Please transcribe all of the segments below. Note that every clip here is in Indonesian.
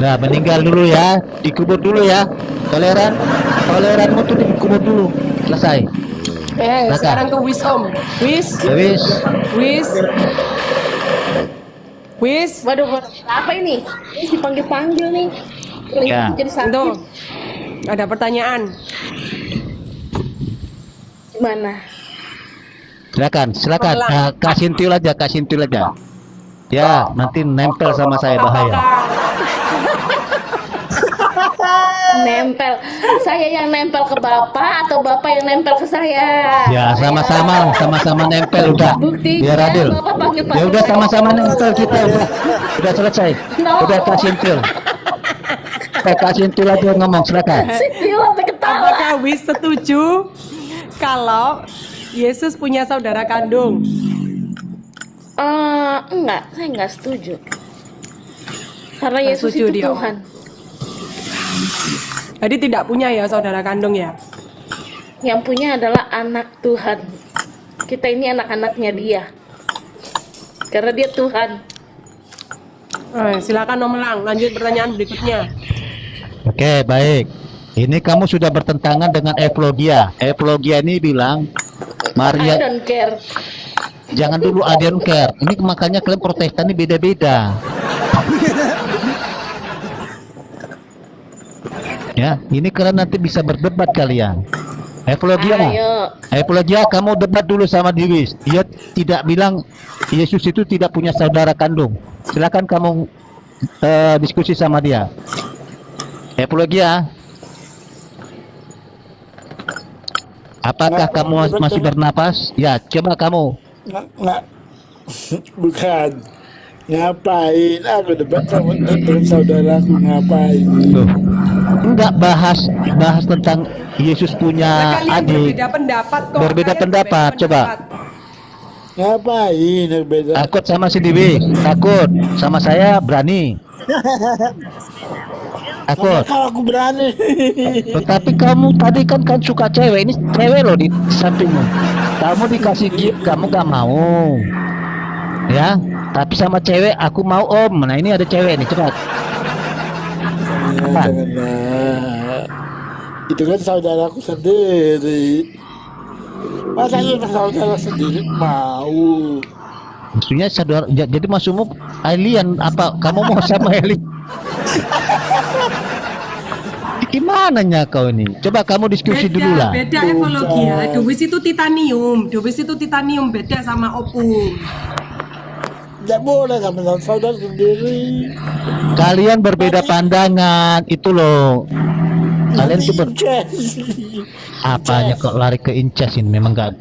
Nah, meninggal dulu ya, dikubur dulu ya. Toleranmu tuh dikubur dulu. Selesai. Sekarang ke Wis Om. Wis. Ya wis. Wis. Wis. Waduh, apa ini? Ini dipanggil-panggil nih. Ya. Jadi sakit. Tuh. Ada pertanyaan. Gimana? Silakan. Kak Sintil aja. Ya, nanti nempel sama saya bahaya. Nempel. Saya yang nempel ke Bapak atau Bapak yang nempel ke saya? Ya, sama-sama nempel udah. Buktinya, Biar adil. Bapak panggil-panggil Ya udah saya. sama-sama nempel kita udah selesai. No. Udah Kak Sintil. Kak Sintil aja ngomong, silakan. Sintil sampai ketawa. Apakah Wis setuju kalau Yesus punya saudara kandung? Enggak, saya enggak setuju. Karena Nggak Yesus setuju itu dia. Tuhan. Jadi tidak punya ya saudara kandung ya? Yang punya adalah anak Tuhan. Kita ini anak-anaknya dia. Karena dia Tuhan. Silakan Om Elang, lanjut pertanyaan berikutnya. Oke, baik. Ini kamu sudah bertentangan dengan Evlogia. Evlogia ini bilang I Maria, don't care. jangan dulu I don't care. Ini makanya kalian Protestan ini beda-beda. Ya, ini kalian nanti bisa berdebat kalian. Evlogia, Ayo. Evlogia, kamu debat dulu sama Diwis. Dia tidak bilang Yesus itu tidak punya saudara kandung. Silakan kamu diskusi sama dia. Evlogia, apakah kamu masih bernapas? Ya, coba kamu. Nggak. Bukan. Ngapain aku debat sama dengan saudaraku, ngapain? Tuh. Enggak bahas tentang Yesus punya Kalian adik. berbeda pendapat kok. Berbeda Kalian pendapat, coba. Ngapain yang beda? Takut sama si Diwis, takut sama saya berani. Takut. Kalau aku berani. Tetapi kamu tadi kan suka cewek, ini cewek loh di sampingmu. Kamu dikasih gift, kamu gak mau. Ya, tapi sama cewek aku mau om. Nah ini ada cewek nih, cepat. Janganlah. Itu kan saudaraku sendiri. Masanya saudara sendiri mau. Maksudnya saudara, jadi maksudmu alien apa? Kamu mau sama alien? Gimana nya kau ini? Coba kamu diskusi dulu lah. Beda ekologi ya. Dewis itu titanium, beda sama opum. Tidak boleh sama saudara sendiri. Kalian berbeda pandangan itu loh. Kalian tuh apanya kok lari ke incest ini? Memang nggak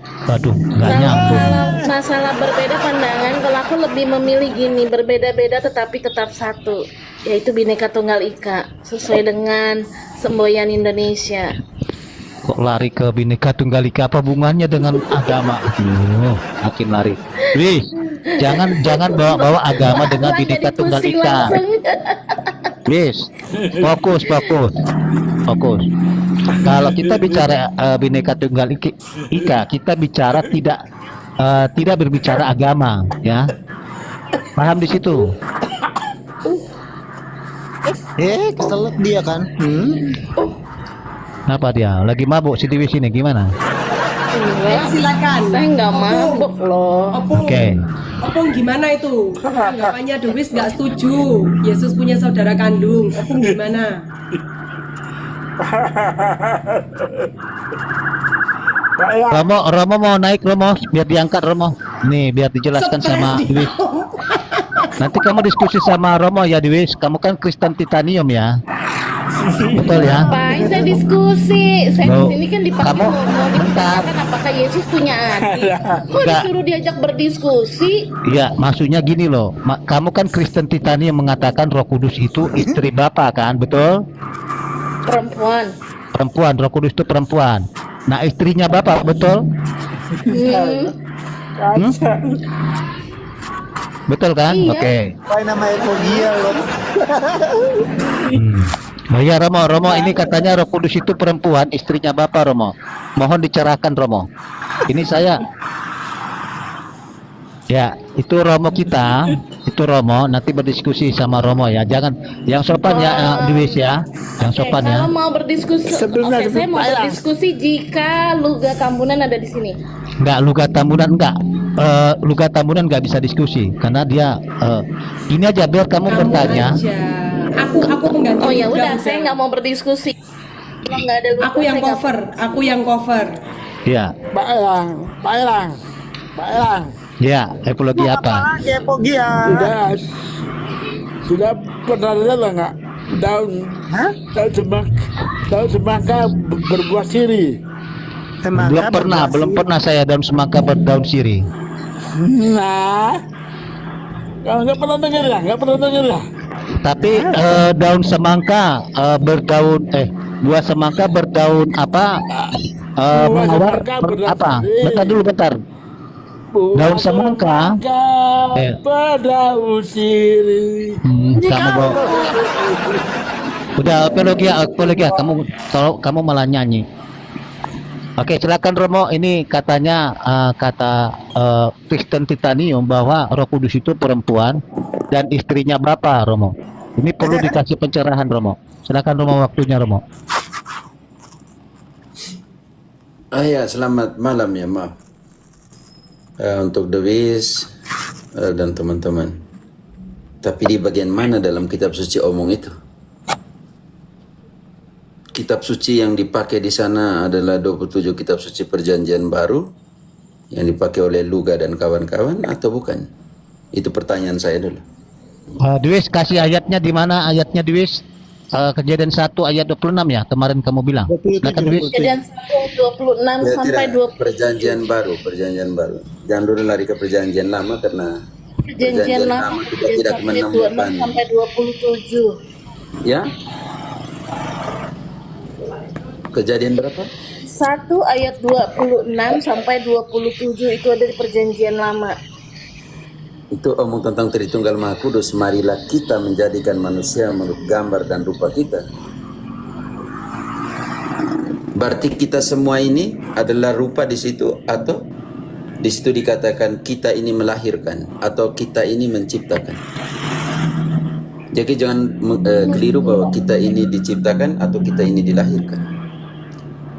nyambung. Masalah berbeda pandangan, kalau aku lebih memilih gini, berbeda-beda tetapi tetap satu, yaitu Bhinneka Tunggal Ika, sesuai dengan semboyan Indonesia. Kok lari ke Bhinneka Tunggal Ika? Apa hubungannya dengan agama? Makin lari. Wih, jangan bawa agama dengan Bhinneka Tunggal Ika. Wis, fokus. Kalau kita bicara Bhinneka Tunggal Ika, kita bicara tidak berbicara agama, ya. Paham di situ? Keselak dia kan. Kenapa dia? Lagi mabuk si Dewi sini gimana? Silakan. Saya nggak mabuk loh. Opung. Oke. Opung gimana itu? Anggapannya Dewis nggak setuju Yesus punya saudara kandung. Opung gimana? Romo mau naik Romo, biar diangkat Romo. Nih, biar dijelaskan sama Dewi. Nanti kamu diskusi sama Romo ya Dewi. Kamu kan Kristen Titanium ya. Betul ya? Ngapain saya diskusi? Saya Loh, di sini kan dipakai kamu mau bentar. ditanyakan apakah Yesus punya adik. Kok Enggak. disuruh diajak berdiskusi? Iya, maksudnya gini loh. Kamu kan Kristen Titanium mengatakan Roh Kudus itu istri Bapa kan, betul? Perempuan. Perempuan, Roh Kudus itu perempuan. Nah, istrinya Bapak, betul? Betul kan? Iya. Oke. Apa namanya fobia loh. Oh ya Romo, ini katanya Roh Kudus itu perempuan, istrinya Bapak Romo. Mohon dicerahkan Romo. Ini saya. Ya, itu Romo kita, itu Romo nanti berdiskusi sama Romo ya. Jangan yang sopan ya, Dwis ya. Yang sopan ya. Kalau mau berdiskusi, Sebenarnya oke, saya mau Pak Elang. berdiskusi jika Luga Tambunan ada di sini. Enggak, Luga Tambunan enggak. Luga Tambunan enggak bisa diskusi karena dia ini aja biar kamu bertanya. aja. Aku pengganti. Oh ya Luga, udah, saya nggak mau berdiskusi. Kalau nggak ada Luga, Aku yang saya nggak- cover, aku yang cover. Iya. Pak Elang, Pak Elang, Pak Elang. Ya, epilogi apa? lagi Epogia? Sudah pernah lihat nggak daun Hah? daun semangka berbuah siri? Semangka Belum pernah saya daun semangka berdaun sirih. Nah, kalau nggak pernah dengar ya, nggak pernah dengar ya. Tapi daun semangka buah semangka berdaun apa? Buah Mawar semangka berdaun apa? sirih. Bentar dulu bentar. Daun semangka. Eh. berdaun siri. Kamu bawa. Udah epilogi ya. Kamu malah nyanyi. Oke, silakan Romo. Ini katanya kata Kristen Titanium bahwa Roh Kudus itu perempuan dan istrinya Bapa, Romo. Ini perlu dikasih pencerahan, Romo. Silakan Romo, waktunya Romo. Ya, selamat malam ya, maaf. Untuk Dewis dan teman-teman. Tapi di bagian mana dalam kitab suci omong itu? Kitab suci yang dipakai di sana adalah 27 kitab suci perjanjian baru yang dipakai oleh Luga dan kawan-kawan atau bukan? Itu pertanyaan saya dulu. Dwis, kasih ayatnya di mana ayatnya, Dwis? Kejadian 1 ayat 26 ya, kemarin kamu bilang. Silakan, Dwis. Kejadian 1:26 Ya, sampai tidak, 20. perjanjian baru. Jangan dulu lari ke perjanjian lama karena Perjanjian lama kita tidak ayat 26 menemukan. sampai 27. Ya? Kejadian berapa? 1 ayat 26 sampai 27 itu ada di perjanjian lama. Itu omong tentang Tritunggal Maha Kudus. Marilah kita menjadikan manusia menurut gambar dan rupa kita. Berarti kita semua ini adalah rupa di situ, atau di situ dikatakan kita ini melahirkan atau kita ini menciptakan. Jadi jangan keliru bahwa kita ini diciptakan atau kita ini dilahirkan.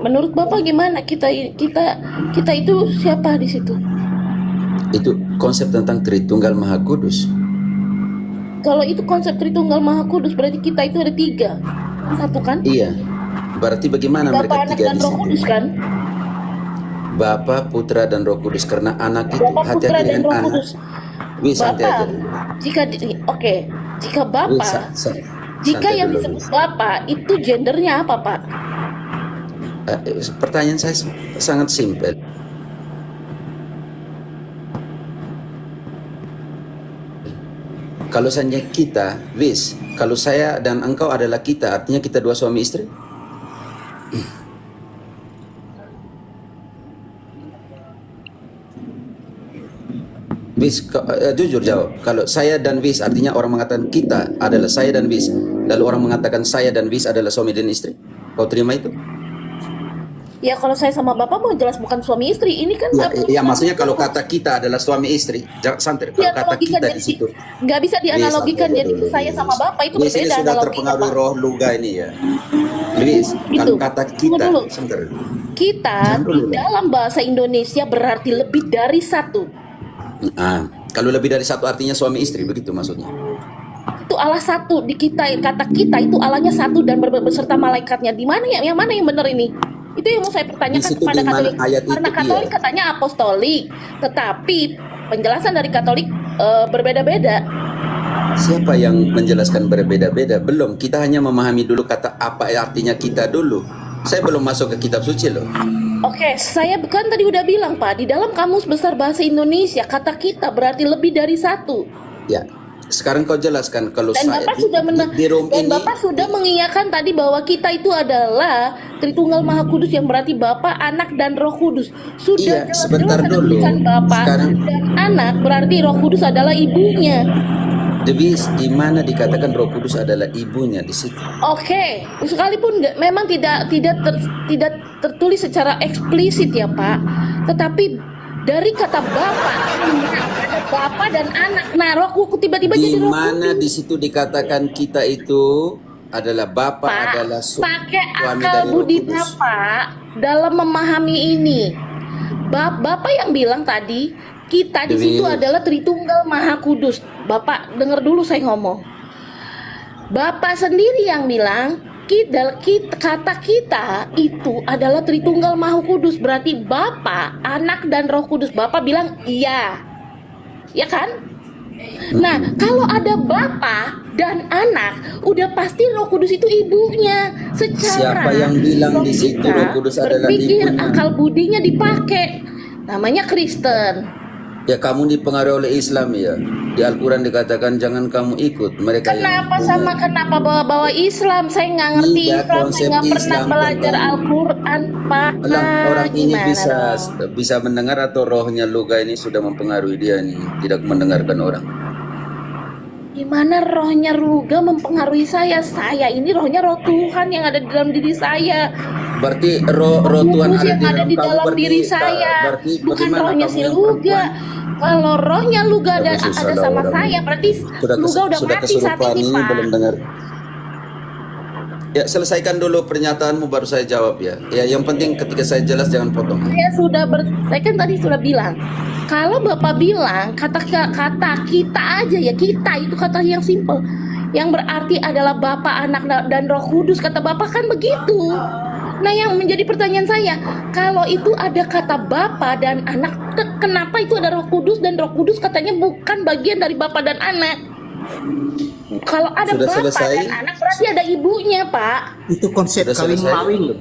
Menurut Bapak gimana? Kita itu siapa di situ? Itu konsep tentang Tritunggal Maha Kudus. Kalau itu konsep Tritunggal Maha Kudus berarti kita itu ada 3. Satu kan? Iya. Berarti bagaimana Bapa, mereka Anak, tiga dan di Roh situ? Kudus kan? Bapa, Putra, dan Roh Kudus. Karena anak itu Bapa, hati-hati Putra, dan dengan Roh anak. Kudus. Wih, santai Bapak, aja. jika jika Wih, Bapak, jika santai yang dulu, disebut Wih. Bapak itu gendernya apa, Pak? Pertanyaan saya sangat simpel. Kalau saja kita, Wis, kalau saya dan engkau adalah kita, artinya kita dua suami istri? Wis, jujur jawab. Kalau saya dan Wis artinya orang mengatakan kita adalah saya dan Wis, lalu orang mengatakan saya dan Wis adalah suami dan istri. Kau terima itu? Ya kalau saya sama Bapak mau jelas bukan suami istri. Ini kan Ya, maksudnya kalau kata kita adalah suami istri, santai. Kalau kata kita di situ, nggak bisa dianalogikan Wis, jadi saya sama Bapak itu Luis ini berbeda sudah analoginya, terpengaruh Pak. roh Luga ini ya. Luis, kalau kata Tunggu kita, dulu. sebentar. Kita Jangan di dulu lah. dalam bahasa Indonesia berarti lebih dari satu. Kalau lebih dari satu artinya suami istri, begitu maksudnya. Itu Allah satu di kita. Kata kita itu Allahnya satu dan beserta malaikatnya. Di mana yang mana yang benar ini? Itu yang mau saya Di pertanyakan situ kepada di mana Katolik. ayat Karena itu, Katolik iya. katanya apostolik, tetapi penjelasan dari Katolik berbeda-beda. Siapa yang menjelaskan berbeda-beda? Belum, kita hanya memahami dulu kata apa artinya kita dulu. Saya belum masuk ke kitab suci loh. Oke, saya kan tadi udah bilang Pak, di dalam Kamus Besar Bahasa Indonesia kata kita berarti lebih dari satu. Ya, sekarang kau jelaskan kalau Dan saya Bapak sudah di room dan ini. Bapak sudah mengiyakan tadi bahwa kita itu adalah Tritunggal Maha Kudus yang berarti Bapa, Anak dan Roh Kudus. Sudah Iya, sebentar jelas-jelas dulu. disebutkan Bapa Sekarang- dan Anak berarti Roh Kudus adalah ibunya. Dewis, di mana dikatakan Roh Kudus adalah ibunya di situ? Oke, sekalipun memang tidak tertulis secara eksplisit ya Pak, tetapi dari kata bapak, ada bapak dan anak. Nah, rohku tiba-tiba Di jadi roh mana kudus. di situ dikatakan kita itu adalah Bapa Pak, adalah pakai suami akal dari Roh budi Kudus. Bapak dalam memahami ini. Bapak yang bilang tadi kita di situ Dewi. adalah Tritunggal Maha Kudus. Bapak dengar dulu saya ngomong. Bapak sendiri yang bilang kata kita itu adalah Tritunggal Maha Kudus. Berarti Bapa, Anak dan Roh Kudus. Bapak bilang iya. Ya kan? Nah, kalau ada Bapa dan Anak, udah pasti Roh Kudus itu ibunya. Secara Siapa yang bilang di situ logika, Roh Kudus adalah berpikir ibunya? akal budinya dipakai. Namanya Kristen. Ya kamu dipengaruhi oleh Islam ya. Di Al-Quran dikatakan jangan kamu ikut mereka Kenapa bawa-bawa Islam? Saya nggak ngerti Tidak, Islam, konsep saya nggak pernah Islam belajar tentang- Al-Quran, Pak. Alah, orang ini Gimana dong? bisa mendengar atau rohnya Luga ini sudah mempengaruhi dia nih, tidak mendengarkan orang. Gimana rohnya Luga mempengaruhi saya? Saya ini rohnya roh Tuhan yang ada di dalam diri saya. Berarti roh Tuhan Kudus yang ada di kamu, dalam berarti- diri saya, berarti bukan bagaimana rohnya kamu si yang Luga. perempuan? Kalau rohnya Luga ada Susah lah sama orang saya, ini. berarti Luga udah sudah mati saat kesurupan ini, ini Pak. belum dengar. Ya, selesaikan dulu pernyataanmu baru saya jawab ya. Ya, yang penting ketika saya jelas jangan potong. Saya kan tadi sudah bilang, kalau Bapak bilang kata kita aja ya, kita itu kata yang simple, yang berarti adalah Bapa, Anak dan Roh Kudus, kata Bapak kan begitu. Nah, yang menjadi pertanyaan saya, kalau itu ada kata Bapa dan Anak, kenapa itu ada Roh Kudus dan Roh Kudus katanya bukan bagian dari Bapa dan Anak? Kalau ada Sudah Bapa selesai? dan Anak berarti ada ibunya, Pak. Itu konsep Sudah selesai? kawin-mawin.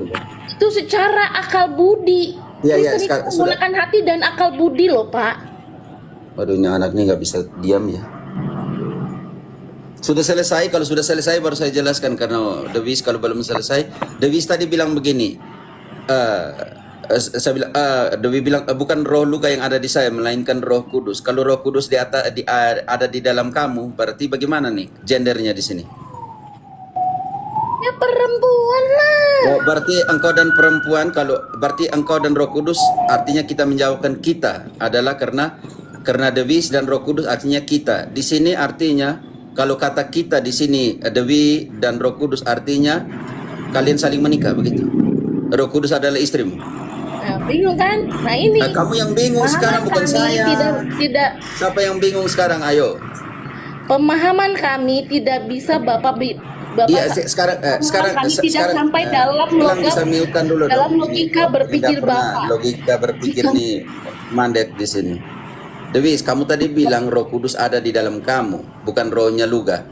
Itu secara akal budi. Iya, Kristen itu sudah. menggunakan hati dan akal budi loh, Pak. Waduh, ini anak ini nggak bisa diam ya. Sudah selesai? Kalau sudah selesai baru saya jelaskan karena Dewis kalau belum selesai. Dewis tadi bilang begini. Saya bilang, Dewi bilang bukan roh Luka yang ada di saya, melainkan Roh Kudus. Kalau Roh Kudus ada di dalam kamu, berarti bagaimana nih gendernya di sini? Ya perempuan lah. Oh, berarti engkau dan perempuan, berarti engkau dan Roh Kudus artinya kita menjawabkan kita adalah karena Dewis dan Roh Kudus artinya kita. Di sini artinya kalau kata kita di sini Dewi dan Roh Kudus artinya kalian saling menikah begitu. Roh Kudus adalah istrimu. Nah, bingung kan? Nah ini. Kamu yang bingung sekarang bukan kami saya. Tidak. Siapa yang bingung sekarang? Ayo. Pemahaman kami tidak bisa Bapak. Iya, sekarang kami tidak sampai dalam bisa mute-kan dulu dalam dong. logika Ini berpikir tidak pernah Bapak. logika berpikir nih mandek di sini. Dewis, kamu tadi bilang Roh Kudus ada di dalam kamu, bukan rohnya Luga.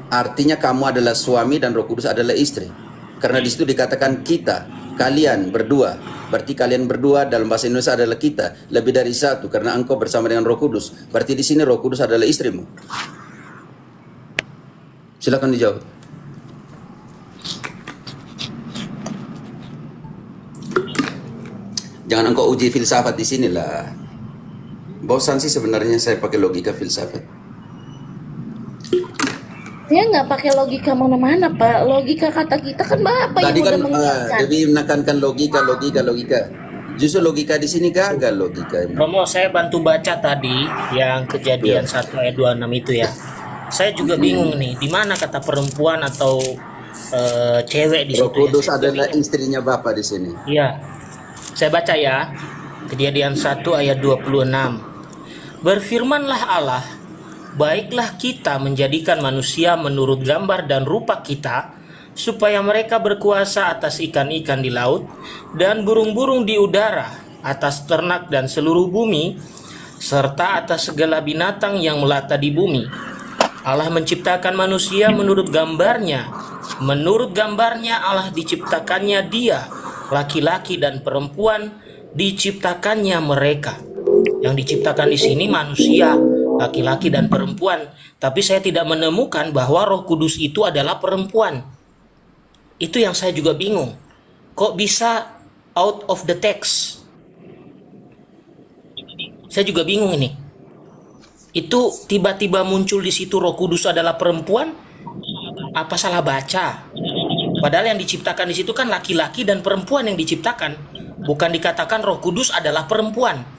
Artinya kamu adalah suami dan Roh Kudus adalah istri. Karena di situ dikatakan kita, kalian berdua. Berarti kalian berdua dalam bahasa Indonesia adalah kita, lebih dari satu karena engkau bersama dengan Roh Kudus. Berarti di sini Roh Kudus adalah istrimu. Silakan dijawab. Jangan engkau uji filsafat di sinilah. Bosan sih sebenarnya saya pakai logika filsafat. Dia nggak pakai logika mana-mana, Pak. Logika kata kita kan Bapak Tadi yang kan udah mengingatkan. Dewi menekankan logika. Justru logika di sini gagal logika. Romo, saya bantu baca tadi yang kejadian 1 ayat 26 itu ya. Saya juga bingung nih, di mana kata perempuan atau cewek di Roh situ. Kudus Saya juga adalah bingung. istrinya Bapa di sini. Iya. Saya baca ya. Kejadian 1 ayat 26. Berfirmanlah Allah, baiklah kita menjadikan manusia menurut gambar dan rupa kita, supaya mereka berkuasa atas ikan-ikan di laut dan burung-burung di udara, atas ternak dan seluruh bumi, serta atas segala binatang yang melata di bumi. Allah menciptakan manusia menurut gambarnya. Menurut gambarnya Allah diciptakannya dia, laki-laki dan perempuan diciptakannya mereka. Yang diciptakan di sini manusia, laki-laki dan perempuan. Tapi saya tidak menemukan bahwa Roh Kudus itu adalah perempuan. Itu yang saya juga bingung. Kok bisa out of the text? Saya juga bingung ini. Itu tiba-tiba muncul di situ Roh Kudus adalah perempuan? Apa salah baca? Padahal yang diciptakan di situ kan laki-laki dan perempuan yang diciptakan. Bukan dikatakan Roh Kudus adalah perempuan.